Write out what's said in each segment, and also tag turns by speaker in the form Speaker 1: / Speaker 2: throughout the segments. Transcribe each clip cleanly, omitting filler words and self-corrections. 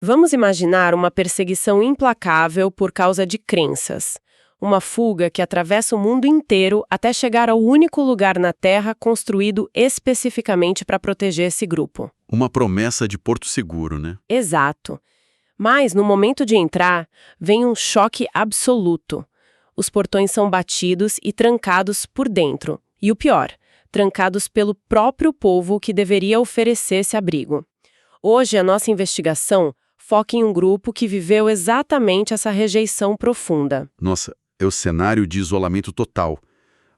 Speaker 1: Vamos imaginar uma perseguição implacável por causa de crenças. Uma fuga que atravessa o mundo inteiro até chegar ao único lugar na Terra construído especificamente para proteger esse grupo.
Speaker 2: Uma promessa de porto seguro, né?
Speaker 1: Exato. Mas, no momento de entrar, vem um choque absoluto. Os portões são batidos e trancados por dentro. E o pior, trancados pelo próprio povo que deveria oferecer esse abrigo. Hoje, a nossa investigação foca em um grupo que viveu exatamente essa rejeição profunda.
Speaker 2: Nossa, é o cenário de isolamento total.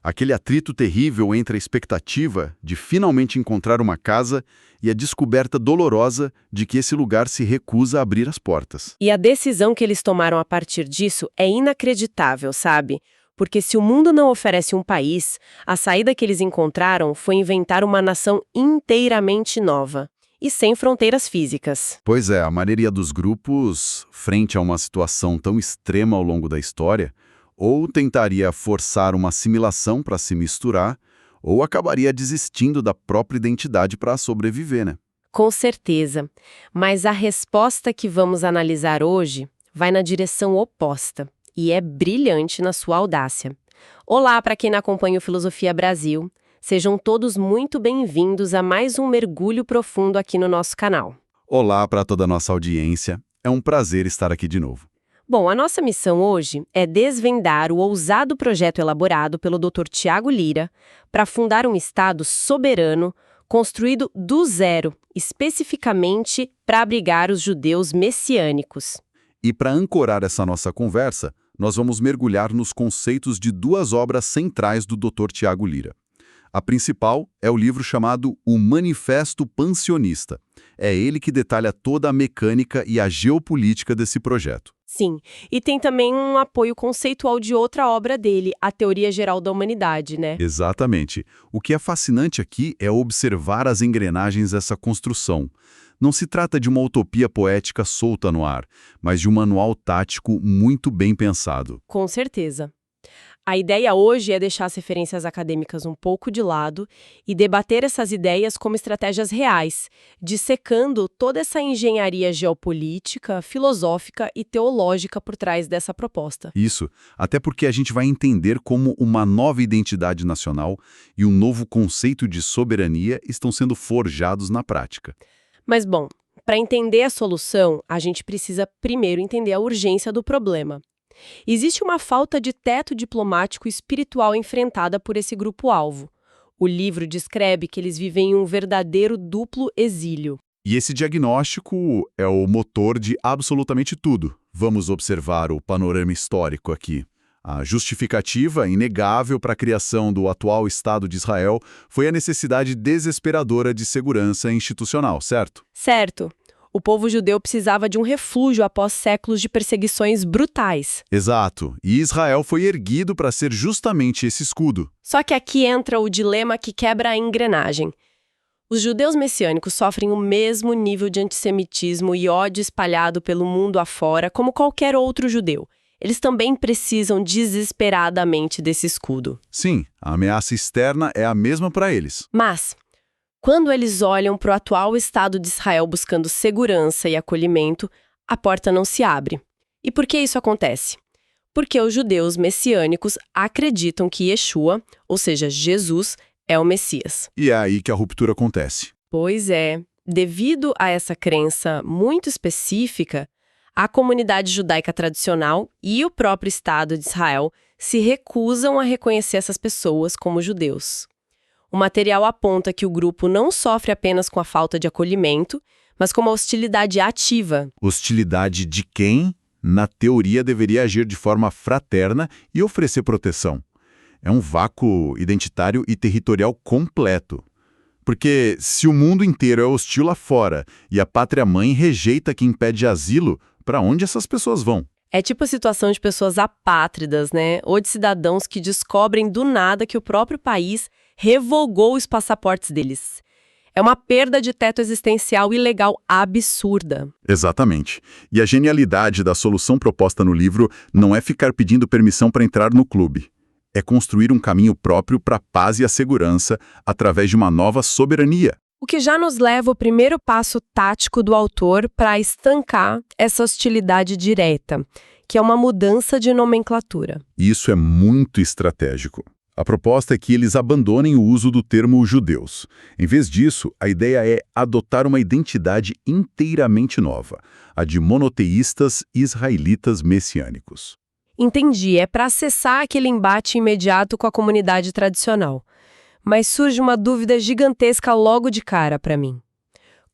Speaker 2: Aquele atrito terrível entre a expectativa de finalmente encontrar uma casa e a descoberta dolorosa de que esse lugar se recusa a abrir as portas.
Speaker 1: E a decisão que eles tomaram a partir disso é inacreditável, sabe? Porque se o mundo não oferece um país, a saída que eles encontraram foi inventar uma nação inteiramente nova e sem fronteiras físicas.
Speaker 2: Pois é, a maioria dos grupos, frente a uma situação tão extrema ao longo da história, ou tentaria forçar uma assimilação para se misturar, ou acabaria desistindo da própria identidade para sobreviver, né?
Speaker 1: Com certeza. Mas a resposta que vamos analisar hoje vai na direção oposta e é brilhante na sua audácia. Olá para quem não acompanha o Filosofia Brasil. Sejam todos muito bem-vindos a mais um mergulho profundo aqui no nosso canal.
Speaker 2: Olá para toda a nossa audiência. É um prazer estar aqui de novo.
Speaker 1: Bom, a nossa missão hoje é desvendar o ousado projeto elaborado pelo Dr. Tiago Lira para fundar um Estado soberano construído do zero, especificamente para abrigar os judeus messiânicos.
Speaker 2: E para ancorar essa nossa conversa, nós vamos mergulhar nos conceitos de duas obras centrais do Dr. Tiago Lira. A principal é o livro chamado O Manifesto Pansionista. É ele que detalha toda a mecânica e a geopolítica desse projeto.
Speaker 1: Sim, e tem também um apoio conceitual de outra obra dele, A Teoria Geral da Humanidade, né?
Speaker 2: Exatamente. O que é fascinante aqui é observar as engrenagens dessa construção. Não se trata de uma utopia poética solta no ar, mas de um manual tático muito bem pensado.
Speaker 1: Com certeza. A ideia hoje é deixar as referências acadêmicas um pouco de lado e debater essas ideias como estratégias reais, dissecando toda essa engenharia geopolítica, filosófica e teológica por trás dessa proposta.
Speaker 2: Isso, até porque a gente vai entender como uma nova identidade nacional e um novo conceito de soberania estão sendo forjados na prática.
Speaker 1: Mas, bom, para entender a solução, a gente precisa primeiro entender a urgência do problema. Existe uma falta de teto diplomático e espiritual enfrentada por esse grupo-alvo. O livro descreve que eles vivem em um verdadeiro duplo exílio.
Speaker 2: E esse diagnóstico é o motor de absolutamente tudo. Vamos observar o panorama histórico aqui. A justificativa inegável para a criação do atual Estado de Israel foi a necessidade desesperadora de segurança institucional, certo?
Speaker 1: Certo. O povo judeu precisava de um refúgio após séculos de perseguições brutais.
Speaker 2: Exato. E Israel foi erguido para ser justamente esse escudo.
Speaker 1: Só que aqui entra o dilema que quebra a engrenagem. Os judeus messiânicos sofrem o mesmo nível de antissemitismo e ódio espalhado pelo mundo afora como qualquer outro judeu. Eles também precisam desesperadamente desse escudo.
Speaker 2: Sim, a ameaça externa é a mesma para eles.
Speaker 1: Mas, quando eles olham para o atual Estado de Israel buscando segurança e acolhimento, a porta não se abre. E por que isso acontece? Porque os judeus messiânicos acreditam que Yeshua, ou seja, Jesus, é o Messias.
Speaker 2: E é aí que a ruptura acontece.
Speaker 1: Pois é. Devido a essa crença muito específica, a comunidade judaica tradicional e o próprio Estado de Israel se recusam a reconhecer essas pessoas como judeus. O material aponta que o grupo não sofre apenas com a falta de acolhimento, mas com uma hostilidade ativa.
Speaker 2: Hostilidade de quem, na teoria, deveria agir de forma fraterna e oferecer proteção. É um vácuo identitário e territorial completo. Porque se o mundo inteiro é hostil lá fora e a pátria-mãe rejeita quem pede asilo, para onde essas pessoas vão?
Speaker 1: É tipo a situação de pessoas apátridas, né? Ou de cidadãos que descobrem do nada que o próprio país revogou os passaportes deles. É uma perda de teto existencial e legal absurda.
Speaker 2: Exatamente. E a genialidade da solução proposta no livro não é ficar pedindo permissão para entrar no clube. É construir um caminho próprio para a paz e a segurança através de uma nova soberania.
Speaker 1: O que já nos leva ao primeiro passo tático do autor para estancar essa hostilidade direta, que é uma mudança de nomenclatura.
Speaker 2: Isso é muito estratégico. A proposta é que eles abandonem o uso do termo judeus. Em vez disso, a ideia é adotar uma identidade inteiramente nova, a de monoteístas israelitas messiânicos.
Speaker 1: Entendi, é para acessar aquele embate imediato com a comunidade tradicional. Mas surge uma dúvida gigantesca logo de cara para mim.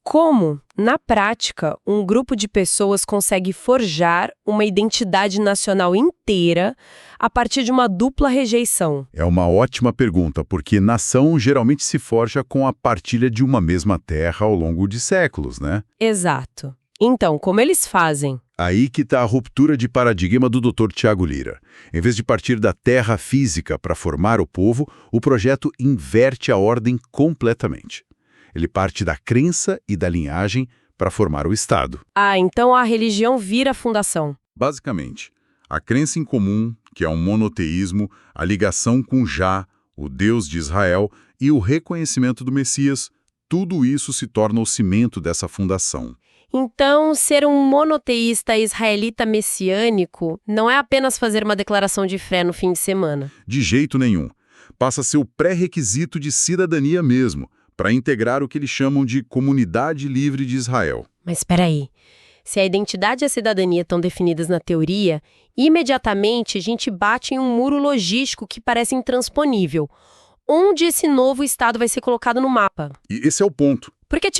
Speaker 1: Como, na prática, um grupo de pessoas consegue forjar uma identidade nacional inteira a partir de uma dupla rejeição?
Speaker 2: É uma ótima pergunta, porque nação geralmente se forja com a partilha de uma mesma terra ao longo de séculos, né?
Speaker 1: Exato. Então, como eles fazem?
Speaker 2: Aí que está a ruptura de paradigma do Dr. Tiago Lira. Em vez de partir da terra física para formar o povo, o projeto inverte a ordem completamente. Ele parte da crença e da linhagem para formar o Estado.
Speaker 1: Ah, então a religião vira a fundação.
Speaker 2: Basicamente, a crença em comum, que é um monoteísmo, a ligação com Jah, o Deus de Israel, e o reconhecimento do Messias, tudo isso se torna o cimento dessa fundação.
Speaker 1: Então, ser um monoteísta israelita messiânico não é apenas fazer uma declaração de fé no fim de semana.
Speaker 2: De jeito nenhum. Passa a ser o pré-requisito de cidadania mesmo, para integrar o que eles chamam de Comunidade Livre de Israel.
Speaker 1: Mas espera aí. Se a identidade e a cidadania estão definidas na teoria, imediatamente a gente bate em um muro logístico que parece intransponível. Onde esse novo Estado vai ser colocado no mapa?
Speaker 2: E esse é o ponto.
Speaker 1: Porque,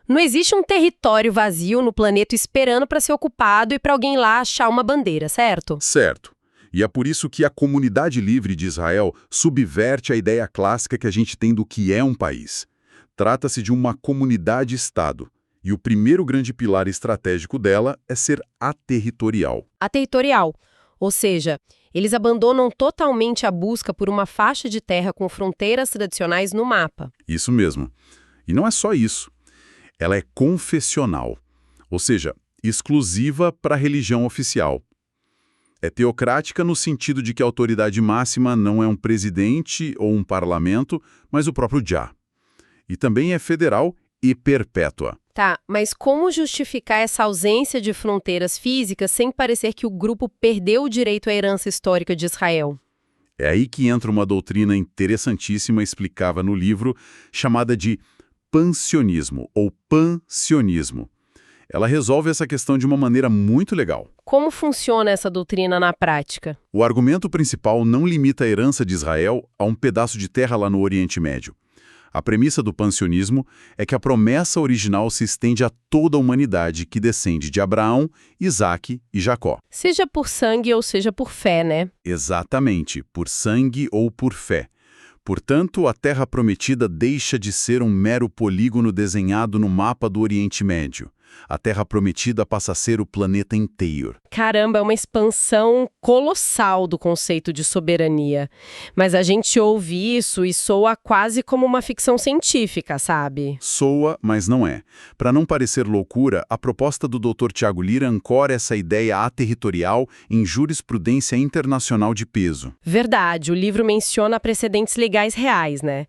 Speaker 1: não existe um território vazio no planeta esperando para ser ocupado e para alguém lá achar uma bandeira, certo?
Speaker 2: Certo. E é por isso que a Comunidade Livre de Israel subverte a ideia clássica que a gente tem do que é um país. Trata-se de uma comunidade-estado. E o primeiro grande pilar estratégico dela é ser aterritorial.
Speaker 1: Aterritorial. Ou seja, eles abandonam totalmente a busca por uma faixa de terra com fronteiras tradicionais no mapa.
Speaker 2: Isso mesmo. E não é só isso. Ela é confessional, ou seja, exclusiva para a religião oficial. É teocrática no sentido de que a autoridade máxima não é um presidente ou um parlamento, mas o próprio Jah. E também é federal e perpétua.
Speaker 1: Tá, mas como justificar essa ausência de fronteiras físicas sem parecer que o grupo perdeu o direito à herança histórica de Israel?
Speaker 2: É aí que entra uma doutrina interessantíssima explicada no livro, chamada de pansionismo ou pansionismo. Ela resolve essa questão de uma maneira muito legal.
Speaker 1: Como funciona essa doutrina na prática?
Speaker 2: O argumento principal não limita a herança de Israel a um pedaço de terra lá no Oriente Médio. A premissa do pansionismo é que a promessa original se estende a toda a humanidade que descende de Abraão, Isaque e Jacó.
Speaker 1: Seja por sangue ou seja por fé, né?
Speaker 2: Exatamente, por sangue ou por fé. Portanto, a Terra Prometida deixa de ser um mero polígono desenhado no mapa do Oriente Médio. A Terra Prometida passa a ser o planeta inteiro.
Speaker 1: Caramba, é uma expansão colossal do conceito de soberania. Mas a gente ouve isso e soa quase como uma ficção científica, sabe?
Speaker 2: Soa, mas não é. Para não parecer loucura, a proposta do Dr. Tiago Lira ancora essa ideia aterritorial em jurisprudência internacional de peso.
Speaker 1: Verdade, o livro menciona precedentes legais reais, né?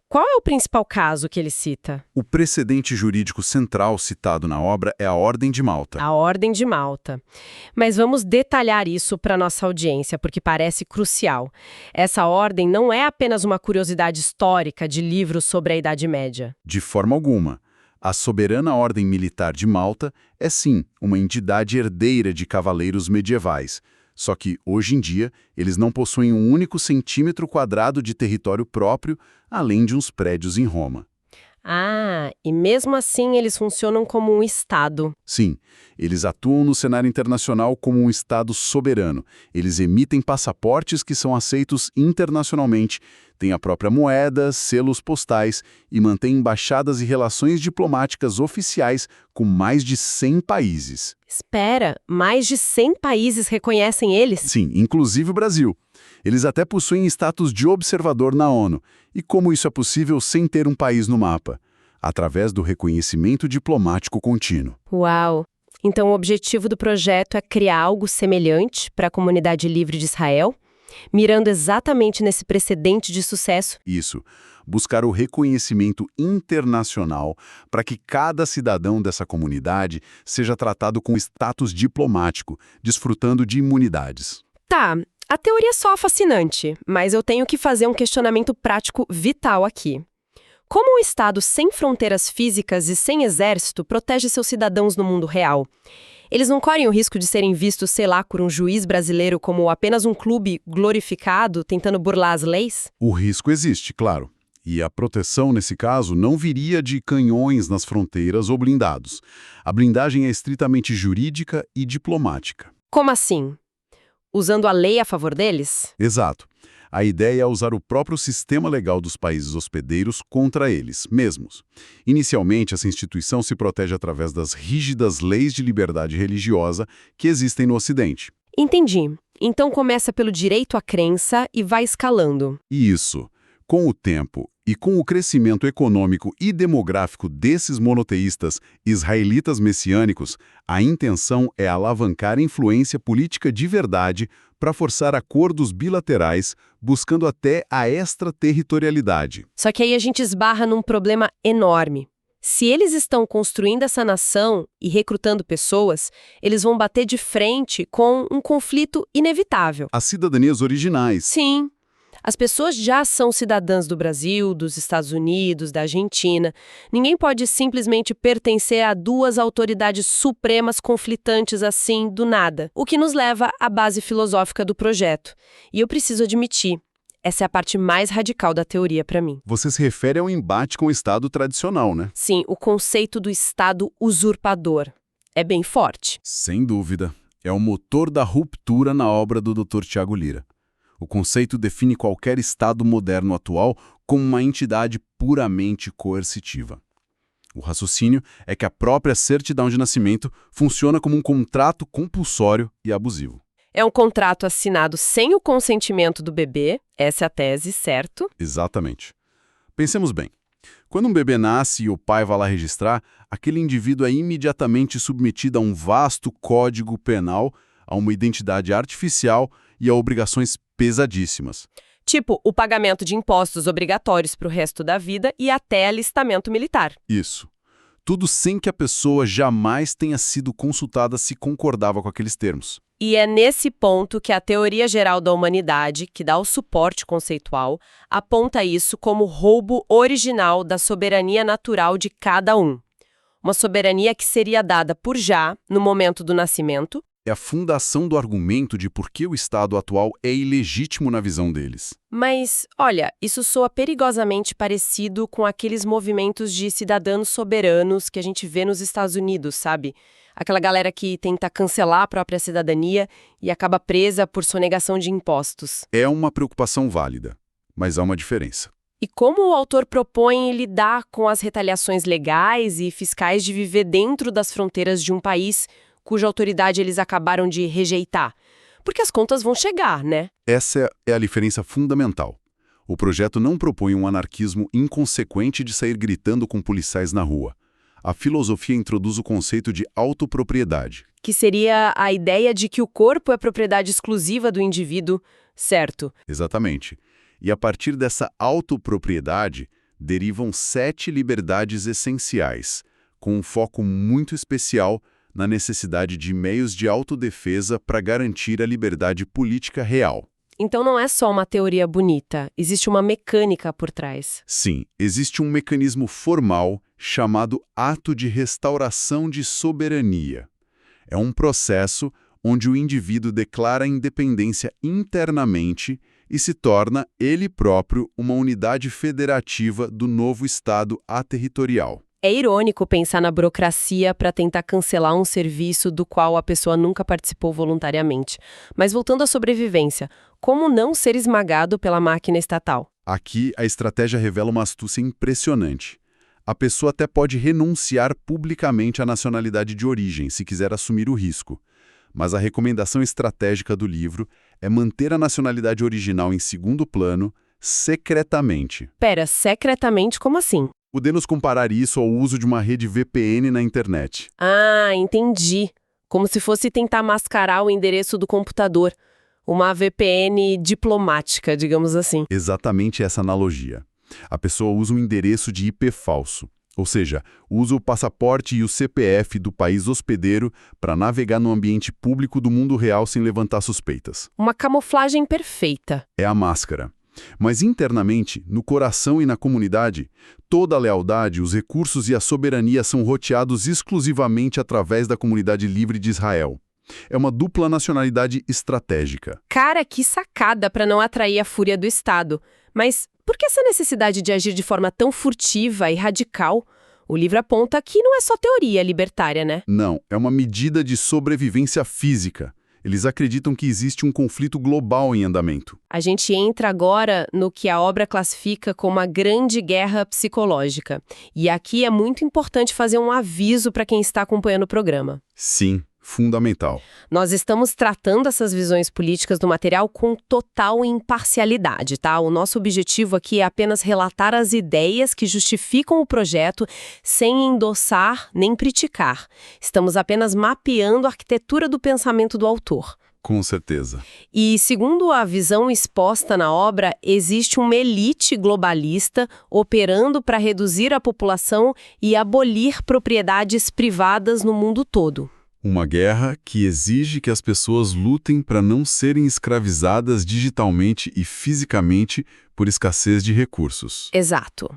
Speaker 1: Qual é o principal caso que ele cita?
Speaker 2: O precedente jurídico central citado na obra é a Ordem de Malta.
Speaker 1: A Ordem de Malta. Mas vamos detalhar isso para nossa audiência, porque parece crucial. Essa ordem não é apenas uma curiosidade histórica de livros sobre a Idade Média.
Speaker 2: De forma alguma. A Soberana Ordem Militar de Malta é, sim, uma entidade herdeira de cavaleiros medievais. Só que, hoje em dia, eles não possuem um único centímetro quadrado de território próprio, além de uns prédios em Roma.
Speaker 1: Ah, e mesmo assim eles funcionam como um Estado.
Speaker 2: Sim, eles atuam no cenário internacional como um Estado soberano. Eles emitem passaportes que são aceitos internacionalmente, têm a própria moeda, selos postais e mantêm embaixadas e relações diplomáticas oficiais com mais de 100 países.
Speaker 1: Espera, mais de 100 países reconhecem eles?
Speaker 2: Sim, inclusive o Brasil. Eles até possuem status de observador na ONU. E como isso é possível sem ter um país no mapa? Através do reconhecimento diplomático contínuo.
Speaker 1: Uau! Então o objetivo do projeto é criar algo semelhante para a Comunidade Livre de Israel, mirando exatamente nesse precedente de sucesso?
Speaker 2: Isso. buscar o reconhecimento internacional para que cada cidadão dessa comunidade seja tratado com status diplomático, desfrutando de imunidades.
Speaker 1: Tá, a teoria é só fascinante, mas eu tenho que fazer um questionamento prático vital aqui. Como um Estado sem fronteiras físicas e sem exército protege seus cidadãos no mundo real? Eles não correm o risco de serem vistos, sei lá, por um juiz brasileiro como apenas um clube glorificado tentando burlar as leis?
Speaker 2: O risco existe, claro. E a proteção, nesse caso, não viria de canhões nas fronteiras ou blindados. A blindagem é estritamente jurídica e diplomática.
Speaker 1: Como assim? Usando a lei a favor deles?
Speaker 2: Exato. A ideia é usar o próprio sistema legal dos países hospedeiros contra eles mesmos. Inicialmente, essa instituição se protege através das rígidas leis de liberdade religiosa que existem no Ocidente.
Speaker 1: Entendi. Então começa pelo direito à crença e vai escalando.
Speaker 2: E isso, com o tempo e com o crescimento econômico e demográfico desses monoteístas israelitas messiânicos, a intenção é alavancar influência política de verdade para forçar acordos bilaterais, buscando até a extraterritorialidade.
Speaker 1: Só que aí a gente esbarra num problema enorme. Se eles estão construindo essa nação e recrutando pessoas, eles vão bater de frente com um conflito inevitável.
Speaker 2: As cidadanias originais.
Speaker 1: Sim. As pessoas já são cidadãs do Brasil, dos Estados Unidos, da Argentina. Ninguém pode simplesmente pertencer a duas autoridades supremas conflitantes assim, do nada. O que nos leva à base filosófica do projeto. E eu preciso admitir, essa é a parte mais radical da teoria para mim.
Speaker 2: Você se refere ao embate com o Estado tradicional, né?
Speaker 1: Sim, o conceito do Estado usurpador. É bem forte.
Speaker 2: Sem dúvida. É o motor da ruptura na obra do Dr. Tiago Lira. O conceito define qualquer Estado moderno atual como uma entidade puramente coercitiva. O raciocínio é que a própria certidão de nascimento funciona como um contrato compulsório e abusivo.
Speaker 1: É um contrato assinado sem o consentimento do bebê, essa é a tese, certo?
Speaker 2: Exatamente. Pensemos bem. Quando um bebê nasce e o pai vai lá registrar, aquele indivíduo é imediatamente submetido a um vasto código penal, a uma identidade artificial e a obrigações pesadíssimas.
Speaker 1: Tipo, o pagamento de impostos obrigatórios para o resto da vida e até alistamento militar.
Speaker 2: Isso. Tudo sem que a pessoa jamais tenha sido consultada se concordava com aqueles termos.
Speaker 1: E é nesse ponto que a teoria geral da humanidade, que dá o suporte conceitual, aponta isso como roubo original da soberania natural de cada um. Uma soberania que seria dada por já, no momento do nascimento.
Speaker 2: É a fundação do argumento de por que o Estado atual é ilegítimo na visão deles.
Speaker 1: Mas, olha, isso soa perigosamente parecido com aqueles movimentos de cidadãos soberanos que a gente vê nos Estados Unidos, sabe? Aquela galera que tenta cancelar a própria cidadania e acaba presa por sonegação de impostos.
Speaker 2: É uma preocupação válida, mas há uma diferença.
Speaker 1: E como o autor propõe lidar com as retaliações legais e fiscais de viver dentro das fronteiras de um país cuja autoridade eles acabaram de rejeitar? Porque as contas vão chegar, né?
Speaker 2: Essa é a diferença fundamental. O projeto não propõe um anarquismo inconsequente de sair gritando com policiais na rua. A filosofia introduz o conceito de autopropriedade.
Speaker 1: Que seria a ideia de que o corpo é propriedade exclusiva do indivíduo, certo?
Speaker 2: Exatamente. E a partir dessa autopropriedade, derivam 7 liberdades essenciais, com um foco muito especial na necessidade de meios de autodefesa para garantir a liberdade política real.
Speaker 1: Então não é só uma teoria bonita, existe uma mecânica por trás.
Speaker 2: Sim, existe um mecanismo formal chamado ato de restauração de soberania. É um processo onde o indivíduo declara a independência internamente e se torna, ele próprio, uma unidade federativa do novo Estado aterritorial.
Speaker 1: É irônico pensar na burocracia para tentar cancelar um serviço do qual a pessoa nunca participou voluntariamente. Mas voltando à sobrevivência, como não ser esmagado pela máquina estatal?
Speaker 2: Aqui, a estratégia revela uma astúcia impressionante. A pessoa até pode renunciar publicamente à nacionalidade de origem, se quiser assumir o risco. Mas a recomendação estratégica do livro é manter a nacionalidade original em segundo plano, secretamente.
Speaker 1: Pera, secretamente como assim?
Speaker 2: Podemos comparar isso ao uso de uma rede VPN na internet.
Speaker 1: Ah, entendi. Como se fosse tentar mascarar o endereço do computador. Uma VPN diplomática, digamos assim.
Speaker 2: Exatamente essa analogia. A pessoa usa um endereço de IP falso. Ou seja, usa o passaporte e o CPF do país hospedeiro para navegar no ambiente público do mundo real sem levantar suspeitas.
Speaker 1: Uma camuflagem perfeita.
Speaker 2: É a máscara. Mas internamente, no coração e na comunidade, toda a lealdade, os recursos e a soberania são roteados exclusivamente através da comunidade livre de Israel. É uma dupla nacionalidade estratégica.
Speaker 1: Cara, que sacada para não atrair a fúria do Estado. Mas por que essa necessidade de agir de forma tão furtiva e radical? O livro aponta que não é só teoria libertária, né?
Speaker 2: Não, é uma medida de sobrevivência física. Eles acreditam que existe um conflito global em andamento.
Speaker 1: A gente entra agora no que a obra classifica como uma grande guerra psicológica. E aqui é muito importante fazer um aviso para quem está acompanhando o programa.
Speaker 2: Sim, fundamental.
Speaker 1: Nós estamos tratando essas visões políticas do material com total imparcialidade, tá? O nosso objetivo aqui é apenas relatar as ideias que justificam o projeto sem endossar nem criticar. Estamos apenas mapeando a arquitetura do pensamento do autor.
Speaker 2: Com certeza.
Speaker 1: E, segundo a visão exposta na obra, existe uma elite globalista operando para reduzir a população e abolir propriedades privadas no mundo todo.
Speaker 2: Uma guerra que exige que as pessoas lutem para não serem escravizadas digitalmente e fisicamente por escassez de recursos.
Speaker 1: Exato.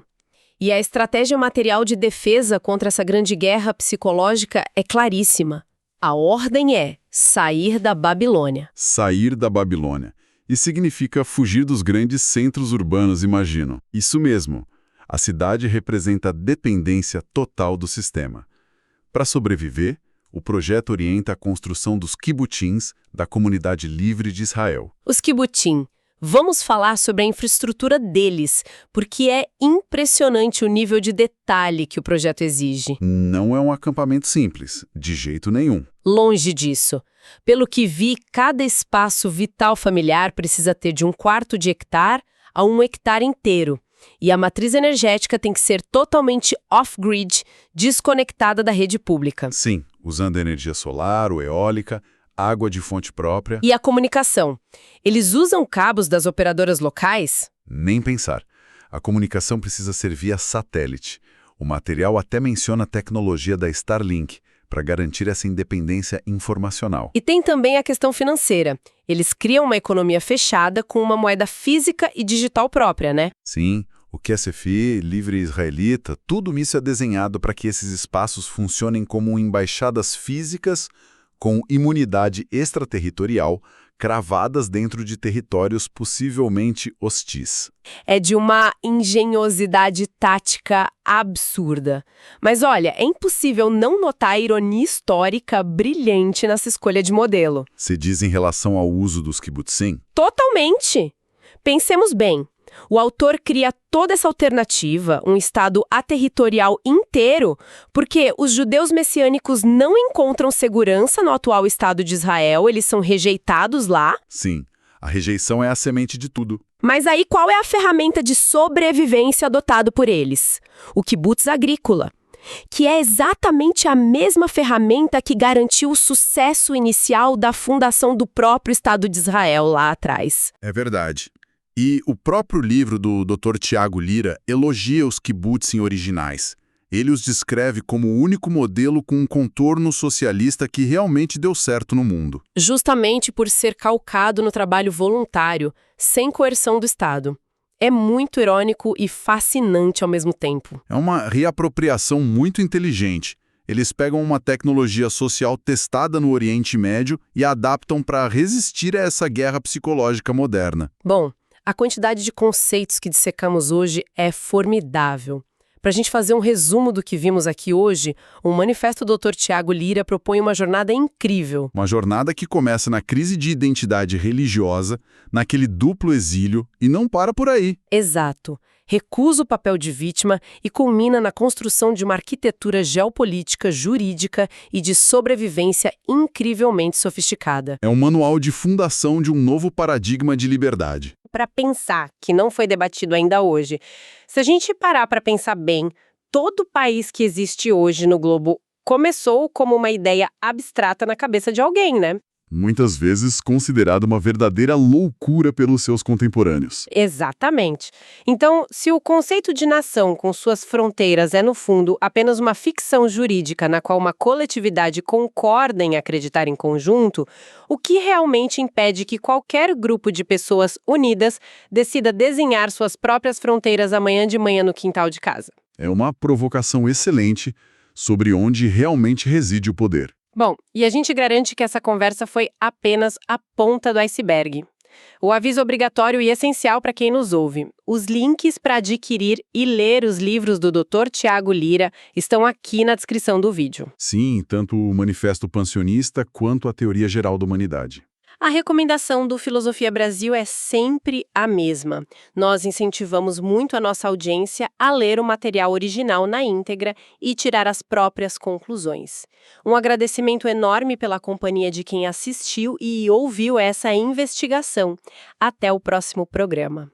Speaker 1: E a estratégia material de defesa contra essa grande guerra psicológica é claríssima. A ordem é sair da Babilônia.
Speaker 2: Sair da Babilônia. E significa fugir dos grandes centros urbanos, imagino. Isso mesmo. A cidade representa a dependência total do sistema. Para sobreviver, o projeto orienta a construção dos kibbutins, da comunidade livre de Israel.
Speaker 1: Os kibbutzim. Vamos falar sobre a infraestrutura deles, porque é impressionante o nível de detalhe que o projeto exige.
Speaker 2: Não é um acampamento simples, de jeito nenhum.
Speaker 1: Longe disso. Pelo que vi, cada espaço vital familiar precisa ter de 1/4 de hectare a 1 hectare inteiro. E a matriz energética tem que ser totalmente off-grid, desconectada da rede pública.
Speaker 2: Sim, usando energia solar ou eólica, água de fonte própria.
Speaker 1: E a comunicação? Eles usam cabos das operadoras locais?
Speaker 2: Nem pensar. A comunicação precisa ser via satélite. O material até menciona a tecnologia da Starlink para garantir essa independência informacional.
Speaker 1: E tem também a questão financeira. Eles criam uma economia fechada com uma moeda física e digital própria, né?
Speaker 2: Sim, o QSFI, livre israelita, tudo isso é desenhado para que esses espaços funcionem como embaixadas físicas com imunidade extraterritorial, cravadas dentro de territórios possivelmente hostis.
Speaker 1: É de uma engenhosidade tática absurda. Mas olha, é impossível não notar a ironia histórica brilhante nessa escolha de modelo.
Speaker 2: Se diz em relação ao uso dos kibbutzim?
Speaker 1: Totalmente! Pensemos bem. O autor cria toda essa alternativa, um estado aterritorial inteiro, porque os judeus messiânicos não encontram segurança no atual Estado de Israel, eles são rejeitados lá.
Speaker 2: Sim, a rejeição é a semente de tudo.
Speaker 1: Mas aí qual é a ferramenta de sobrevivência adotado por eles? O kibbutz agrícola, que é exatamente a mesma ferramenta que garantiu o sucesso inicial da fundação do próprio Estado de Israel lá atrás.
Speaker 2: É verdade. E o próprio livro do Dr. Tiago Lira elogia os kibbutzim originais. Ele os descreve como o único modelo com um contorno socialista que realmente deu certo no mundo.
Speaker 1: Justamente por ser calcado no trabalho voluntário, sem coerção do Estado. É muito irônico e fascinante ao mesmo tempo.
Speaker 2: É uma reapropriação muito inteligente. Eles pegam uma tecnologia social testada no Oriente Médio e a adaptam para resistir a essa guerra psicológica moderna.
Speaker 1: Bom, a quantidade de conceitos que dissecamos hoje é formidável. Para a gente fazer um resumo do que vimos aqui hoje, o Manifesto do Dr. Tiago Lira propõe uma jornada incrível.
Speaker 2: Uma jornada que começa na crise de identidade religiosa, naquele duplo exílio, e não para por aí.
Speaker 1: Exato. Recusa o papel de vítima e culmina na construção de uma arquitetura geopolítica, jurídica e de sobrevivência incrivelmente sofisticada.
Speaker 2: É um manual de fundação de um novo paradigma de liberdade.
Speaker 1: Para pensar, que não foi debatido ainda hoje, se a gente parar para pensar bem, todo país que existe hoje no globo começou como uma ideia abstrata na cabeça de alguém, né?
Speaker 2: Muitas vezes considerada uma verdadeira loucura pelos seus contemporâneos.
Speaker 1: Exatamente. Então, se o conceito de nação com suas fronteiras é, no fundo, apenas uma ficção jurídica na qual uma coletividade concorda em acreditar em conjunto, o que realmente impede que qualquer grupo de pessoas unidas decida desenhar suas próprias fronteiras amanhã de manhã no quintal de casa?
Speaker 2: É uma provocação excelente sobre onde realmente reside o poder.
Speaker 1: Bom, e a gente garante que essa conversa foi apenas a ponta do iceberg. O aviso obrigatório e essencial para quem nos ouve. Os links para adquirir e ler os livros do Dr. Tiago Lira estão aqui na descrição do vídeo.
Speaker 2: Sim, tanto o Manifesto Pancionista quanto a Teoria Geral da Humanidade.
Speaker 1: A recomendação do Filosofia Brasil é sempre a mesma. Nós incentivamos muito a nossa audiência a ler o material original na íntegra e tirar as próprias conclusões. Um agradecimento enorme pela companhia de quem assistiu e ouviu essa investigação. Até o próximo programa.